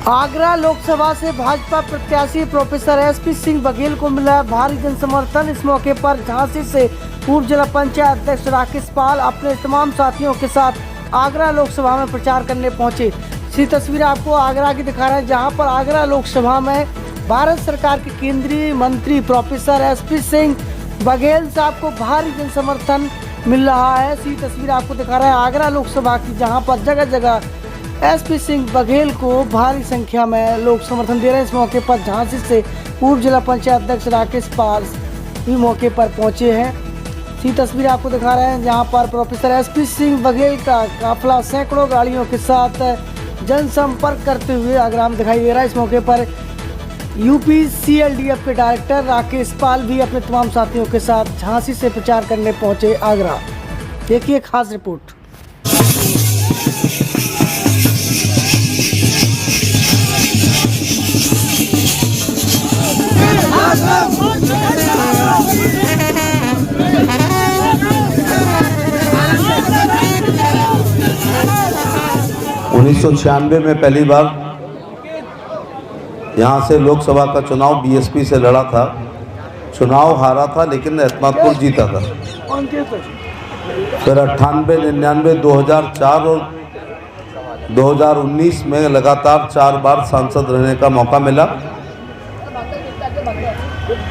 आगरा लोकसभा से भाजपा प्रत्याशी professor SP Singh Baghel को मिला भारी जनसमर्थन। इस मौके पर झांसी से पूर्व जिला पंचायत अध्यक्ष राकेश पाल अपने तमाम साथियों के साथ आगरा लोकसभा में प्रचार करने पहुंचे। इसी तस्वीर आपको आगरा की दिखा रहे हैं, जहां पर आगरा लोकसभा में भारत सरकार के केंद्रीय मंत्री प्रोफेसर एसपी सिंह बघेल साहब को भारी जनसमर्थन मिल रहा है। इसी तस्वीर आपको दिखा रहे हैं आगरा लोकसभा की, जहां पर जगह जगह एसपी सिंह बघेल को भारी संख्या में लोग समर्थन दे रहे हैं। इस मौके पर झांसी से पूर्व जिला पंचायत अध्यक्ष राकेश पाल भी मौके पर पहुंचे हैं। इसी तस्वीर आपको दिखा रहे हैं, जहां पर प्रोफेसर एसपी सिंह बघेल का काफिला सैकड़ों गाड़ियों के साथ जनसंपर्क करते हुए आगरा में दिखाई दे रहा है। इस मौके पर यूपी सीएलडीएफ के डायरेक्टर राकेश पाल भी अपने तमाम साथियों के साथ झांसी से प्रचार करने पहुंचे आगरा। देखिए खास रिपोर्ट। 1996 में पहली बार यहाँ से लोकसभा का चुनाव बीएसपी से लड़ा था। चुनाव हारा था लेकिन एतमादपुर जीता था। फिर 98, 99, 2004 और 2019 में लगातार 4 बार सांसद रहने का मौका मिला।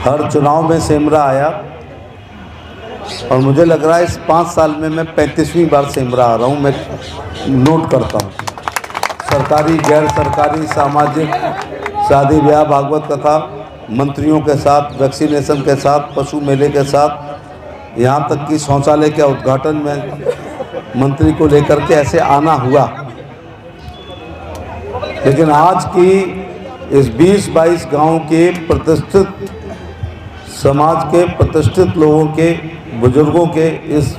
हर चुनाव में सेमरा आया और मुझे लग रहा है इस 5 साल में मैं 35वीं बार सेमरा आ रहा हूँ। मैं नोट करता हूँ, सरकारी, गैर सरकारी, सामाजिक, शादी ब्याह, भागवत कथा, मंत्रियों के साथ, वैक्सीनेशन के साथ, पशु मेले के साथ, यहाँ तक कि शौचालय के उद्घाटन में मंत्री को लेकर के ऐसे आना हुआ। लेकिन आज की इस 20-22 गांव के प्रतिष्ठित समाज के प्रतिष्ठित लोगों के, बुजुर्गों के इस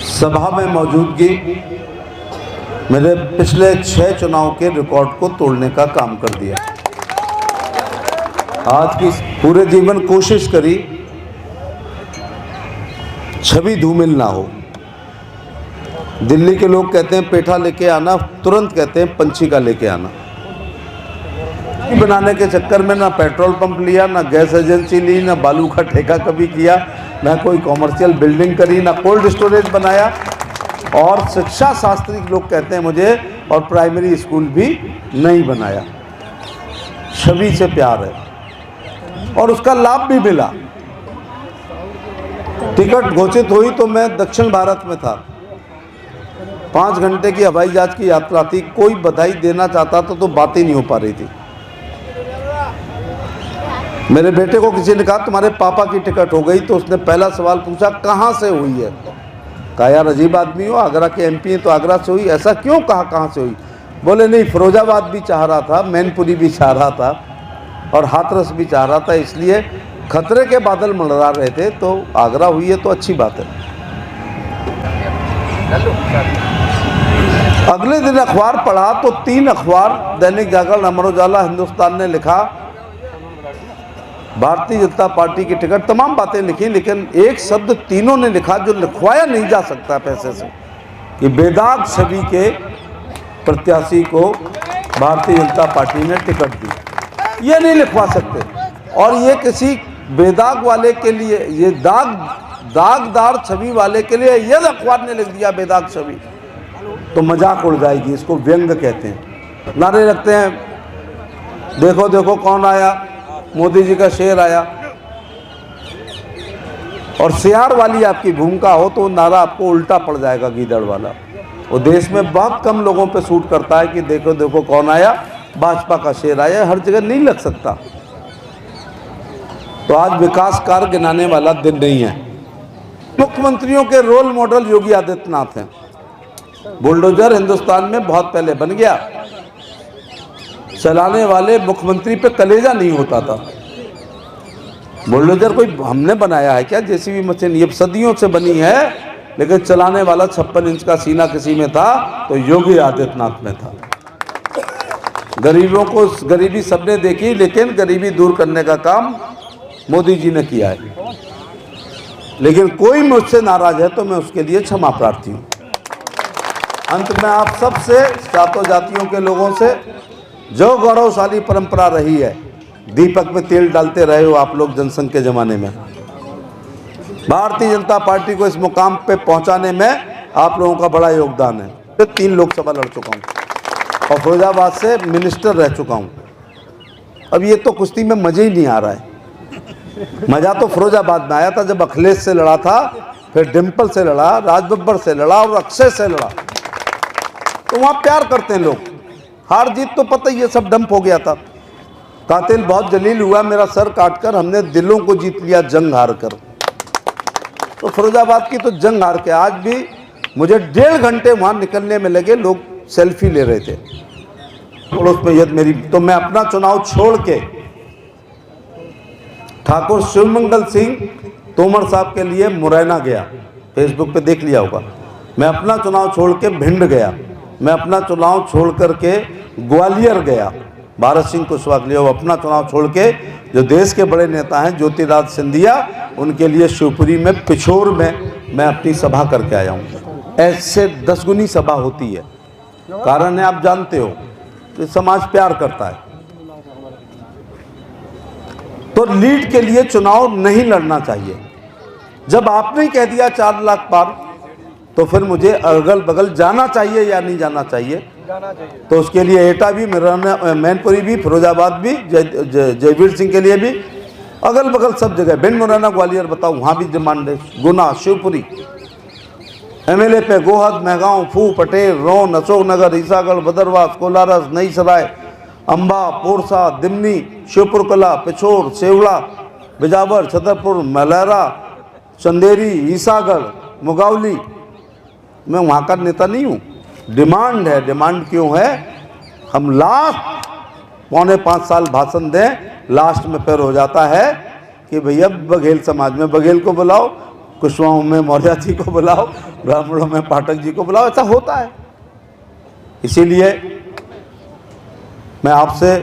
सभा में मौजूदगी मेरे पिछले 6 चुनाव के रिकॉर्ड को तोड़ने का काम कर दिया। आज की पूरे जीवन कोशिश करी छवि धूमिल ना हो। दिल्ली के लोग कहते हैं पेठा लेके आना, तुरंत कहते हैं पंछी का लेके आना। बनाने के चक्कर में ना पेट्रोल पंप लिया, ना गैस एजेंसी ली, ना बालू का ठेका कभी किया, ना कोई कॉमर्शियल बिल्डिंग करी, ना कोल्ड स्टोरेज बनाया। और शिक्षा शास्त्री लोग कहते हैं मुझे, और प्राइमरी स्कूल भी नहीं बनाया। छवि से प्यार है और उसका लाभ भी मिला। टिकट घोषित हुई तो मैं दक्षिण भारत में था। 5 घंटे की हवाई जहाज की यात्रा थी। कोई बधाई देना चाहता था तो बात ही नहीं हो पा रही थी। मेरे बेटे को किसी ने कहा तुम्हारे पापा की टिकट हो गई, तो उसने पहला सवाल पूछा कहाँ से हुई है। कहा यार अजीब आदमी हो, आगरा के एमपी हैं तो आगरा से हुई। ऐसा क्यों कहा, कहाँ से हुई? बोले नहीं, फिरोजाबाद भी चाह रहा था, मैनपुरी भी चाह रहा था और हाथरस भी चाह रहा था, इसलिए खतरे के बादल मंडरा रहे थे तो आगरा हुई है तो अच्छी बात है। अगले दिन अखबार पढ़ा तो 3 अखबार, दैनिक जागरण, अमर उजाला, हिंदुस्तान ने लिखा भारतीय जनता पार्टी की टिकट, तमाम बातें लिखी, लेकिन एक शब्द तीनों ने लिखा जो लिखवाया नहीं जा सकता पैसे से, कि बेदाग छवि के प्रत्याशी को भारतीय जनता पार्टी ने टिकट दी। ये नहीं लिखवा सकते। और ये किसी बेदाग वाले के लिए, ये दागदार छवि वाले के लिए ये अखबार ने लिख दिया बेदाग छवि, तो मजाक उड़ जाएगी। इसको व्यंग कहते हैं। नारे लगते हैं, देखो देखो कौन आया, मोदी जी का शेर आया। और सियार वाली आपकी भूमिका हो तो नारा आपको उल्टा पड़ जाएगा, गीदड़ वाला। वो देश में बहुत कम लोगों पे सूट करता है कि देखो देखो कौन आया, भाजपा का शेर आया। हर जगह नहीं लग सकता। तो आज विकास कार्य गिनाने वाला दिन नहीं है। मुख्यमंत्रियों के रोल मॉडल योगी आदित्यनाथ हैं। बुलडोजर हिंदुस्तान में बहुत पहले बन गया। चलाने वाले मुख्यमंत्री पे कलेजा नहीं होता था। बुलडोजर कोई हमने बनाया है क्या? जेसीबी मशीन ये सदियों से बनी है, लेकिन चलाने वाला 56 इंच का सीना किसी में था तो योगी आदित्यनाथ में था। गरीबों को गरीबी सबने देखी, लेकिन गरीबी दूर करने का काम मोदी जी ने किया है। लेकिन कोई मुझसे नाराज है तो मैं उसके लिए क्षमा प्रार्थी हूँ। अंत में आप सबसे, सातों जातियों के लोगों से, जो गौरवशाली परंपरा रही है, दीपक में तेल डालते रहे हो आप लोग जनसंघ के ज़माने में। भारतीय जनता पार्टी को इस मुकाम पे पहुंचाने में आप लोगों का बड़ा योगदान है। तो 3 लोकसभा लड़ चुका हूं और फिरोजाबाद से मिनिस्टर रह चुका हूं। अब ये तो कुश्ती में मज़े ही नहीं आ रहा है। मज़ा तो फिरोजाबाद में आया था जब अखिलेश से लड़ा था, फिर डिम्पल से लड़ा, राज बब्बर से लड़ा और अक्षय से लड़ा। तो वहाँ प्यार करते हैं लोग। हार जीत तो पता ही है, सब डंप हो गया था। कातिल बहुत जलील हुआ, मेरा सर काटकर, हमने दिलों को जीत लिया जंग हार कर। तो फिरोजाबाद की तो जंग हार के आज भी मुझे 1.5 घंटे वहाँ निकलने में लगे, लोग सेल्फी ले रहे थे। पड़ोस में यद मेरी, तो मैं अपना चुनाव छोड़ के ठाकुर शिवमंगल सिंह तोमर साहब के लिए मुरैना गया। फेसबुक पे देख लिया होगा। मैं अपना चुनाव छोड़ के भिंड गया। मैं अपना चुनाव छोड़ करके ग्वालियर गया। भारत सिंह कुशवाहा के लिए वो अपना चुनाव छोड़ के, जो देश के बड़े नेता हैं ज्योतिरादित्य सिंधिया, उनके लिए शिवपुरी में, पिछोर में मैं अपनी सभा करके आया हूँ। ऐसे 10 गुनी सभा होती है। कारण है आप जानते हो कि समाज प्यार करता है। तो लीड के लिए चुनाव नहीं लड़ना चाहिए। जब आपने ही कह दिया 4 लाख पार, तो फिर मुझे अगल बगल जाना चाहिए या नहीं जाना चाहिए? तो उसके लिए एटा भी, मैनपुरी भी, फिरोजाबाद भी, जयवीर सिंह के लिए भी, अगल बगल सब जगह, भिंड, मुरैना, ग्वालियर, बताओ वहाँ भी डिमांड है। गुना, शिवपुरी, एमएलए पे गोहद, मेहगांव, फू, पटेल, रोन, अशोकनगर, ईसागढ़, भदरवास, कोलारस, नई सराय, अम्बा, पोरसा, दिमनी, शिवपुर कला, पिछोर, सेवड़ा, बिजावर, छतरपुर, मलहरा, चंदेरी, ईसागढ़, मुगावली। मैं वहाँ का नेता नहीं हूँ। डिमांड है। डिमांड क्यों है? हम लास्ट 4.25 साल भाषण दें, लास्ट में फिर हो जाता है कि भैया बघेल समाज में बघेल को बुलाओ, कुशवाहों में मौर्य जी को बुलाओ, ब्राह्मणों में पाठक जी को बुलाओ। ऐसा होता है। इसीलिए मैं आपसे,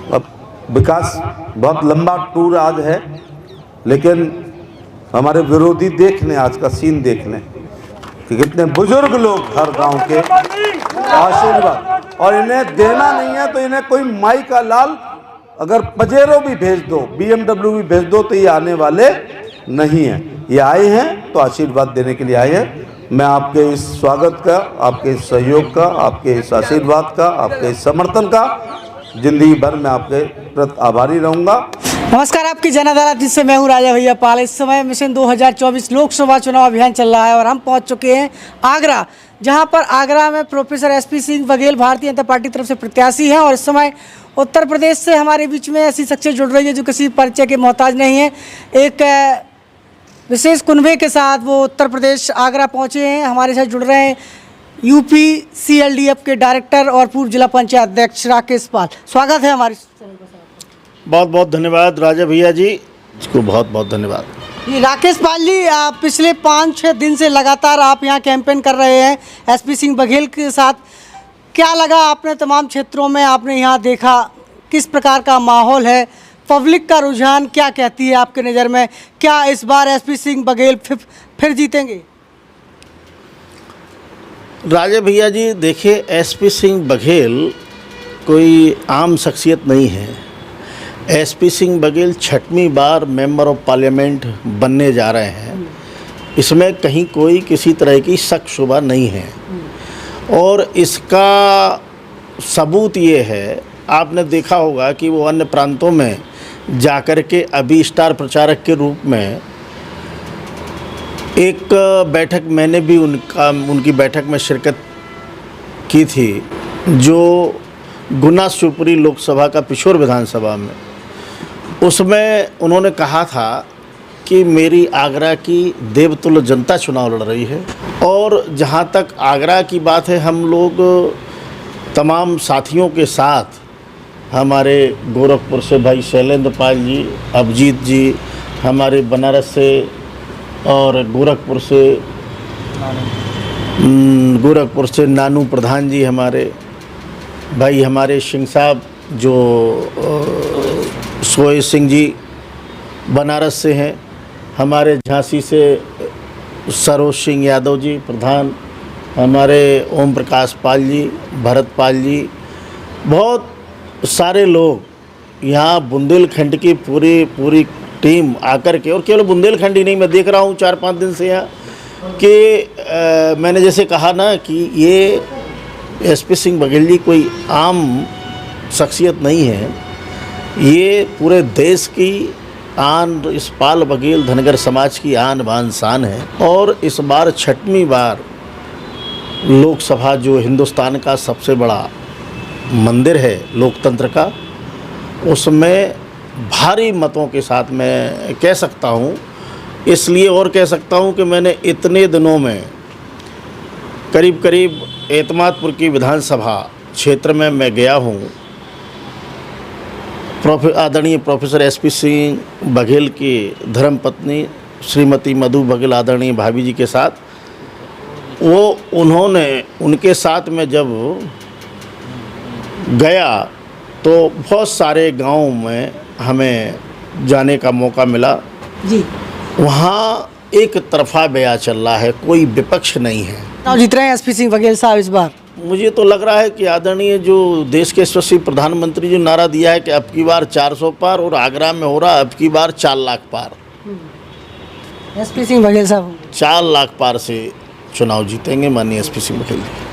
अब विकास बहुत लंबा टूर आज है, लेकिन हमारे विरोधी देख लें, आज का सीन देख लें कि कितने बुजुर्ग लोग हर गांव के आशीर्वाद, और इन्हें देना नहीं है तो इन्हें कोई माई का लाल, अगर पजेरो भी भेज दो, BMW भी भेज दो, तो ये आने वाले नहीं हैं। ये आए हैं तो आशीर्वाद देने के लिए आए हैं। मैं आपके इस स्वागत का, आपके इस सहयोग का, आपके इस आशीर्वाद का, आपके इस समर्थन का जिंदगी भर मैं आपके प्रति आभारी रहूँगा। नमस्कार, आपकी जन अदालत जिससे मैं हूं राजा भैया पाल। इस समय मिशन 2024 लोकसभा चुनाव अभियान चल रहा है और हम पहुंच चुके हैं आगरा, जहां पर आगरा में professor SP Singh Baghel Bharatiya Janata party की तरफ से प्रत्याशी हैं। और इस समय उत्तर प्रदेश से हमारे बीच में ऐसी शख्सियत जुड़ रही है जो किसी परिचय के मोहताज नहीं है। एक विशेष कुनबे के साथ वो उत्तर प्रदेश आगरा पहुँचे हैं। हमारे साथ जुड़ रहे हैं UP CLDF के डायरेक्टर और पूर्व जिला पंचायत अध्यक्ष राकेश पाल। स्वागत है हमारे। बहुत बहुत धन्यवाद राजा भैया जी, इसको बहुत बहुत धन्यवाद। ये राकेश पाल जी, आप पिछले 5-6 दिन से लगातार आप यहाँ कैंपेन कर रहे हैं SP सिंह बघेल के साथ। क्या लगा आपने तमाम क्षेत्रों में, आपने यहाँ देखा किस प्रकार का माहौल है, पब्लिक का रुझान क्या कहती है आपके नज़र में? क्या इस बार SP सिंह बघेल फिर जीतेंगे? राजा भैया जी देखिए, SP सिंह बघेल कोई आम शख्सियत नहीं है। SP सिंह बघेल 6वीं बार मेंबर ऑफ पार्लियामेंट बनने जा रहे हैं। इसमें कहीं कोई किसी तरह की शक शुबा नहीं है। और इसका सबूत ये है, आपने देखा होगा कि वो अन्य प्रांतों में जाकर के अभी स्टार प्रचारक के रूप में एक बैठक, मैंने भी उनकी बैठक में शिरकत की थी, जो गुना शिवपुरी लोकसभा का पिछोर विधानसभा में। उसमें उन्होंने कहा था कि मेरी आगरा की देवतुल्य जनता चुनाव लड़ रही है। और जहाँ तक आगरा की बात है, हम लोग तमाम साथियों के साथ, हमारे गोरखपुर से भाई शैलेंद्र पाल जी, अभिजीत जी, हमारे बनारस से और गोरखपुर से नानू प्रधान जी, हमारे भाई, हमारे सिंह साहब जो सोए सिंह जी बनारस से हैं, हमारे झांसी से सरोज सिंह यादव जी प्रधान, हमारे ओम प्रकाश पाल जी, भरत पाल जी, बहुत सारे लोग यहाँ बुंदेलखंड की पूरी टीम आकर के, और केवल बुंदेलखंड ही नहीं, मैं देख रहा हूँ 4-5 दिन से यहाँ कि मैंने जैसे कहा ना कि ये एसपी सिंह बघेल जी कोई आम शख्सियत नहीं है, ये पूरे देश की आन, इस पाल बघेल धनगर समाज की आन बान शान है। और इस बार 6वीं बार लोकसभा, जो हिंदुस्तान का सबसे बड़ा मंदिर है लोकतंत्र का, उसमें भारी मतों के साथ मैं कह सकता हूँ, इसलिए और कह सकता हूँ कि मैंने इतने दिनों में करीब एतमादपुर की विधानसभा क्षेत्र में मैं गया हूँ आदरणीय प्रोफेसर एसपी सिंह बघेल की धर्मपत्नी श्रीमती मधु बघेल आदरणीय भाभी जी के साथ। उनके साथ में जब गया तो बहुत सारे गांव में हमें जाने का मौका मिला जी। वहाँ एक तरफा बयान चल रहा है, कोई विपक्ष नहीं है। चुनाव जीत रहे हैं एसपी सिंह बघेल साहब इस बार। मुझे तो लग रहा है कि आदरणीय जो देश के यशस्वी प्रधानमंत्री जो नारा दिया है कि अब की बार 400 पार, और आगरा में हो रहा अब की बार 4 लाख पार, एसपी सिंह बघेल साहब 4 लाख पार से चुनाव जीतेंगे माननीय एसपी सिंह बघेल जी।